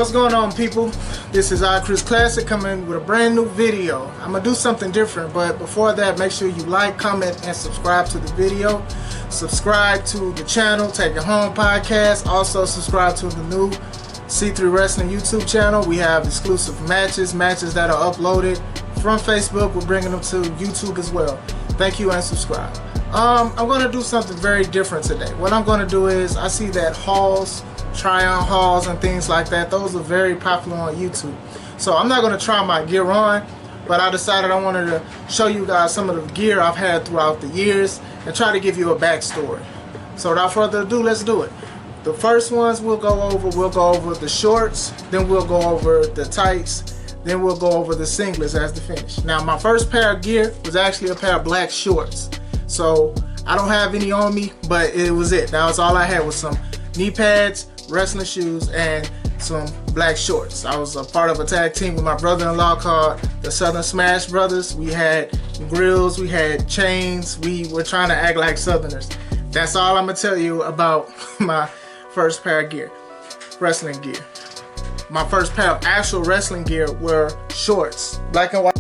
What's going on, people? This is Chris Classic coming with a brand new video. I'm gonna do something different, but before that, make sure you like, comment, and subscribe to the video. Subscribe to the channel, Take It Home Podcast. Also subscribe to the new C3 Wrestling YouTube channel. We have exclusive matches that are uploaded from Facebook. We're bringing them to YouTube as well. Thank you and subscribe. I'm going to do something very different today. What I'm going to do is, I see that hauls, try-on hauls and things like that, those are very popular on YouTube. So I'm not going to try my gear on, but I decided I wanted to show you guys some of the gear I've had throughout the years and try to give you a backstory. So without further ado, let's do it. The first ones we'll go over the shorts, then we'll go over the tights, then we'll go over the singlets as the finish. Now, my first pair of gear was actually a pair of black shorts. So I don't have any on me, but it was it. That was all I had, was some knee pads, wrestling shoes, and some black shorts. I was a part of a tag team with my brother-in-law called the Southern Smash Brothers. We had grills, we had chains, we were trying to act like Southerners. That's all I'm gonna tell you about my first pair of gear, wrestling gear. My first pair of actual wrestling gear were shorts, black and white.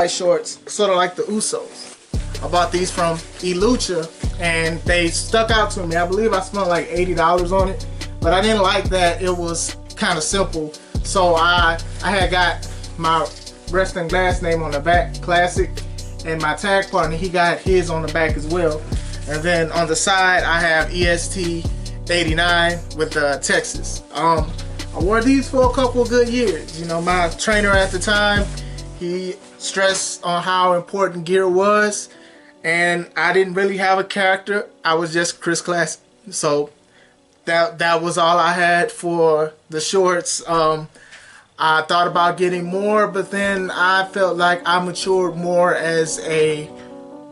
Shorts, sort of like the Usos. I bought these from Elucha and they stuck out to me. I believe I spent like $80 on it, but I didn't like that it was kind of simple. So I had got my wrestling glass name on the back, Classic, and my tag partner, he got his on the back as well. And then on the side I have EST 89 with Texas. I wore these for a couple of good years. You know, my trainer at the time, he stressed on how important gear was, and I didn't really have a character. I was just Chris Classic. So that was all I had for the shorts. I thought about getting more, but then I felt like I matured more as a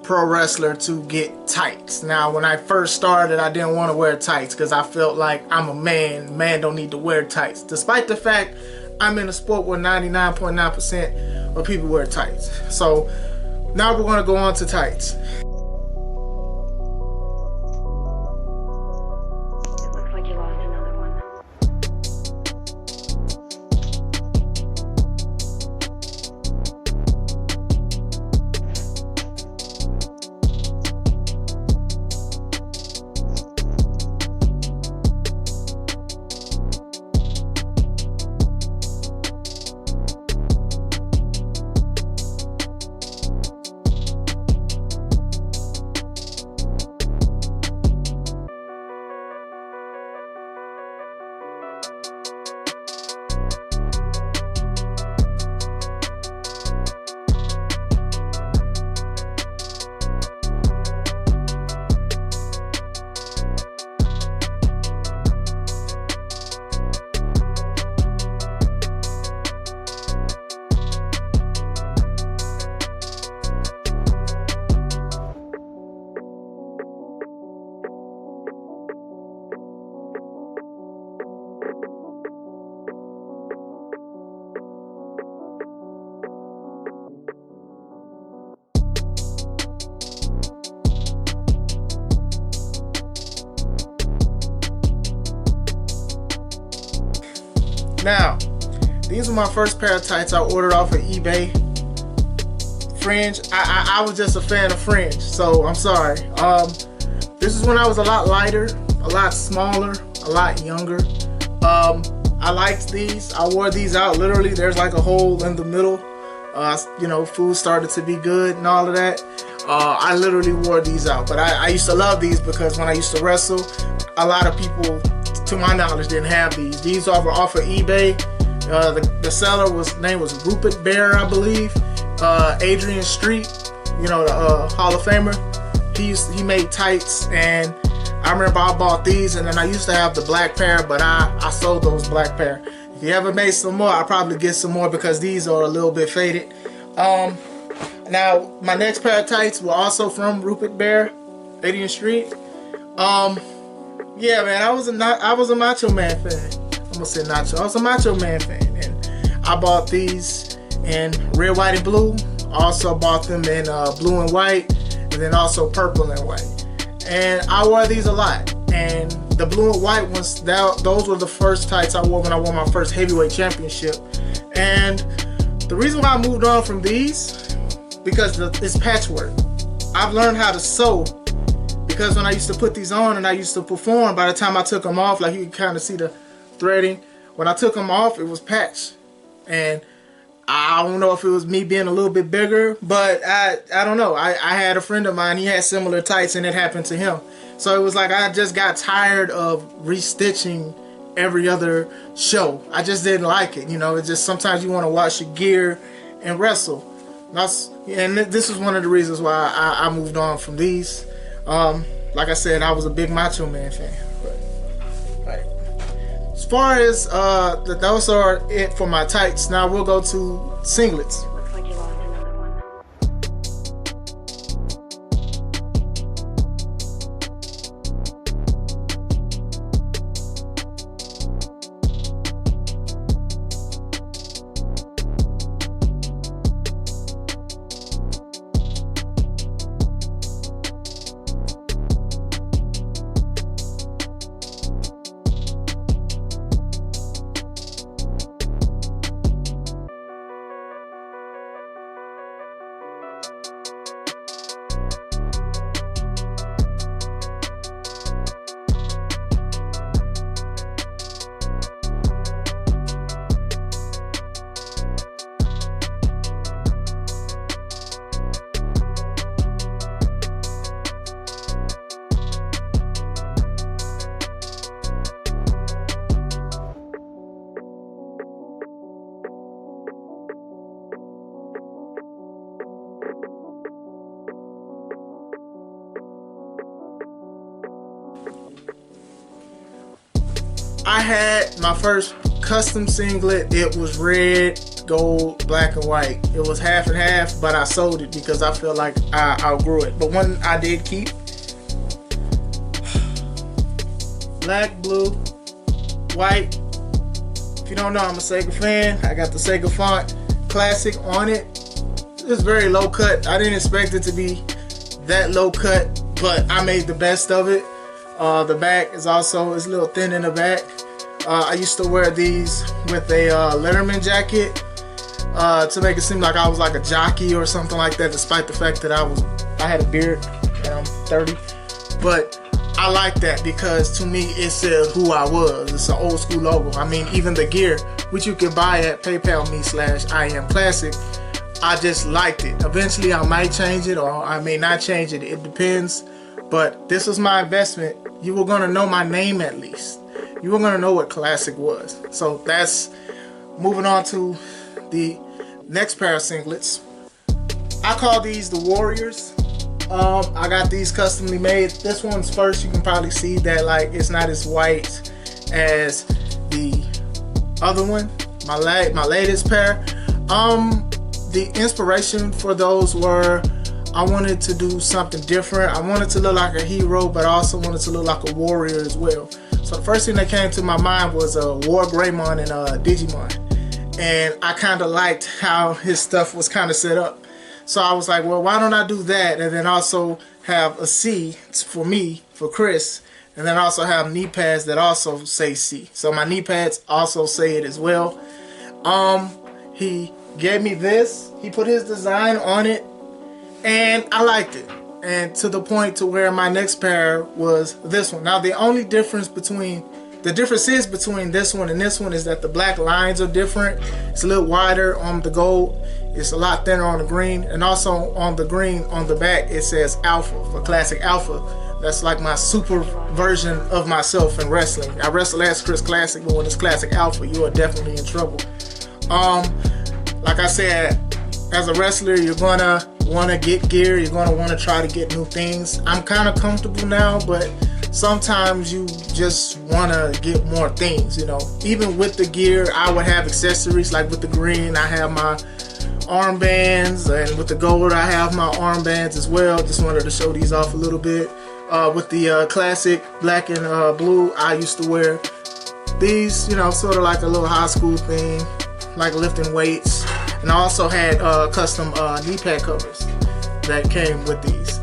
pro wrestler to get tights. Now, when I first started, I didn't want to wear tights because I felt like I'm a man. Man don't need to wear tights, despite the fact I'm in a sport where 99.9% of people wear tights. So now we're going to go on to tights. It looks like you lost another one. Now, these are my first pair of tights I ordered off of eBay. Fringe, I was just a fan of fringe, so I'm sorry. This is when I was a lot lighter, a lot smaller, a lot younger. I liked these. I wore these out literally. There's like a hole in the middle. You know, food started to be good and all of that. I literally wore these out, but I used to love these because when I used to wrestle, a lot of people, to my knowledge, didn't have these. These were off of eBay. The seller name was Rupert Bear, I believe. Adrian Street, you know, the Hall of Famer. He made tights, and I remember I bought these, and then I used to have the black pair, but I sold those black pair. If you ever made some more, I'll probably get some more because these are a little bit faded. Now my next pair of tights were also from Rupert Bear, 80th Street. Yeah, man, I was a Macho Man fan. I'm gonna say Nacho. I was a Macho Man fan, and I bought these in red, white, and blue. Also bought them in blue and white, and then also purple and white. And I wore these a lot. And the blue and white ones, those were the first tights I wore when I won my first heavyweight championship. And the reason why I moved on from these, because it's patchwork. I've learned how to sew, because when I used to put these on and I used to perform, by the time I took them off, like you can kind of see the threading, when I took them off, it was patched. And I don't know if it was me being a little bit bigger, but I don't know. I had a friend of mine, he had similar tights, and it happened to him. So it was like I just got tired of restitching every other show. I just didn't like it. You know, it's just sometimes you want to wash your gear and wrestle. And this is one of the reasons why I moved on from these. Like I said, I was a big Macho Man fan. But, right. As far as those are it for my tights. Now we'll go to singlets. Looks like you lost another one. I had my first custom singlet. It was red, gold, black, and white. It was half and half, but I sold it because I feel like I outgrew it. But one I did keep. Black, blue, white. If you don't know, I'm a Sega fan. I got the Sega font classic on it. It's very low cut. I didn't expect it to be that low cut, but I made the best of it. The back is also, it's a little thin in the back. I used to wear these with a Letterman jacket to make it seem like I was like a jockey or something like that, despite the fact that I had a beard and I'm 30. But I like that because to me it said who I was. It's an old school logo. I mean, even the gear, which you can buy at PayPal.me/IamClassic, I just liked it. Eventually I might change it or I may not change it. It depends. But this was my investment. You were going to know my name at least. You were going to know what Classic was. So that's moving on to the next pair of singlets. I call these the Warriors. I got these customly made. This one's first. You can probably see that like it's not as white as the other one. My latest pair. The inspiration for those were, I wanted to do something different. I wanted to look like a hero, but I also wanted to look like a warrior as well. So the first thing that came to my mind was War Greymon and Digimon. And I kind of liked how his stuff was kind of set up. So I was like, well, why don't I do that? And then also have a C for me, for Chris. And then also have knee pads that also say C. So my knee pads also say it as well. He gave me this. He put his design on it. And I liked it. And to the point to where my next pair was this one. Now the only difference between this one and this one is that the black lines are different. It's a little wider on the gold. It's a lot thinner on the green. And also on the green on the back it says Alpha for Classic Alpha. That's like my super version of myself in wrestling. I wrestle as Chris Classic, but when it's Classic Alpha, you are definitely in trouble. Like I said, as a wrestler, you're gonna want to get gear, you're going to want to try to get new things. I'm kind of comfortable now, but sometimes you just want to get more things, you know. Even with the gear, I would have accessories. Like with the green, I have my armbands, and with the gold, I have my armbands as well. Just wanted to show these off a little bit. With the classic black and blue, I used to wear these, you know, sort of like a little high school thing, like lifting weights. And I also had custom knee pad covers that came with these.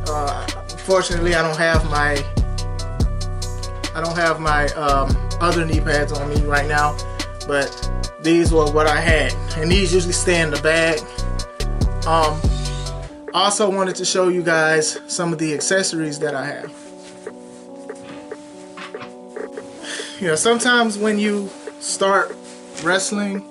Fortunately, I don't have my other knee pads on me right now, but these were what I had, and these usually stay in the bag. Also wanted to show you guys some of the accessories that I have. You know, sometimes when you start wrestling,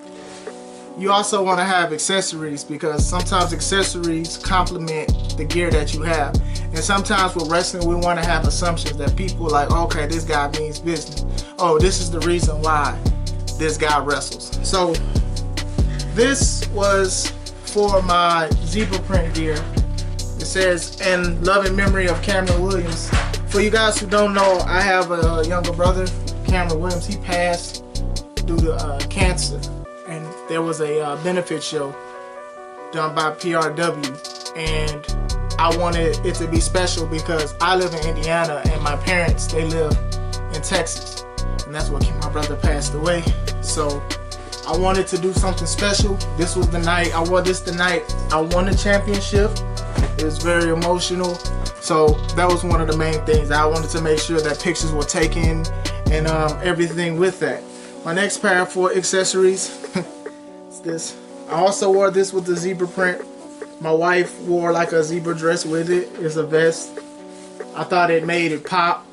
you also want to have accessories, because sometimes accessories complement the gear that you have. And sometimes with wrestling, we want to have assumptions that people like, okay, this guy means business. Oh, this is the reason why this guy wrestles. So this was for my zebra print gear. It says, "In love and memory of Cameron Williams." For you guys who don't know, I have a younger brother, Cameron Williams. He passed due to cancer. And there was a benefit show done by PRW, and I wanted it to be special because I live in Indiana and my parents, they live in Texas, and that's where my brother passed away. So I wanted to do something special. This was the night, I wore this the night I won the championship. It was very emotional. So that was one of the main things. I wanted to make sure that pictures were taken and everything with that. My next pair for accessories is this. I also wore this with the zebra print. My wife wore like a zebra dress with it. It's a vest. I thought it made it pop.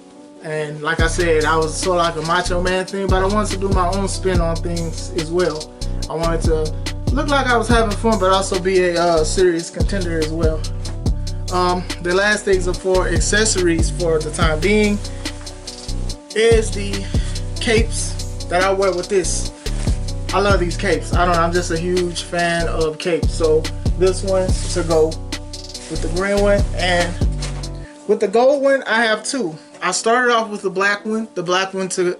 And like I said, I was sort of like a macho man thing, but I wanted to do my own spin on things as well. I wanted to look like I was having fun, but also be a serious contender as well. The last things are for accessories for the time being is the capes that I wear with this. I love these capes. I don't know, I'm just a huge fan of capes. So this one to go with the green one, and with the gold one I have two. I started off with the black one to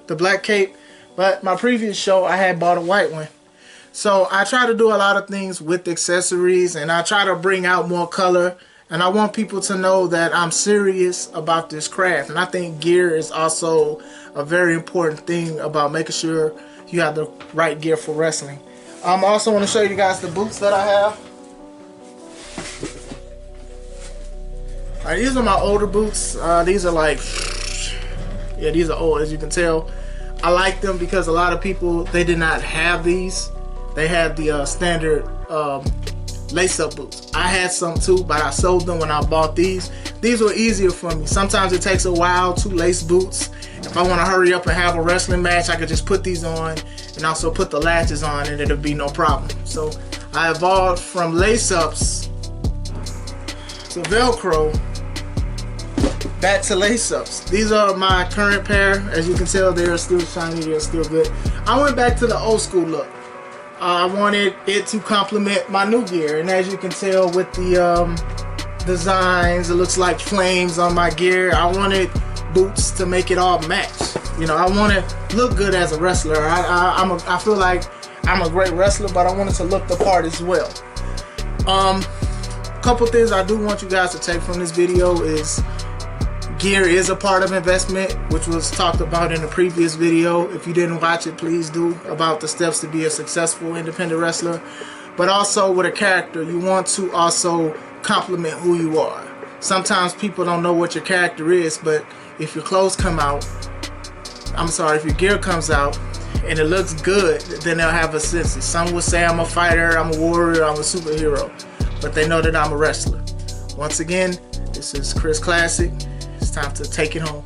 the black cape, but my previous show I had bought a white one. So I try to do a lot of things with accessories, and I try to bring out more color, and I want people to know that I'm serious about this craft. And I think gear is also a very important thing about making sure you have the right gear for wrestling. I also want to show you guys the boots that I have. Alright, these are my older boots. These are like, yeah, these are old, as you can tell. I like them because a lot of people, they did not have these. They had the standard lace-up boots. I had some too, but I sold them when I bought these. These were easier for me. Sometimes it takes a while to lace boots. If I want to hurry up and have a wrestling match, I could just put these on and also put the latches on, and it'll be no problem. So I evolved from lace-ups to Velcro back to lace-ups. These are my current pair. As you can tell, they're still shiny, they're still good. I went back to the old school look. I wanted it to complement my new gear, and as you can tell with the designs, it looks like flames on my gear. I wanted boots to make it all match. You know, I want to look good as a wrestler. I feel like I'm a great wrestler, but I wanted to look the part as well. Couple things I do want you guys to take from this video is gear is a part of investment, which was talked about in the previous video. If you didn't watch it, please do, about the steps to be a successful independent wrestler. But also with a character, you want to also complement who you are. Sometimes people don't know what your character is, but if your clothes come out, if your gear comes out and it looks good, then they'll have a sense. Some will say I'm a fighter, I'm a warrior, I'm a superhero, but they know that I'm a wrestler. Once again, this is Chris Classic. It's time to take it home.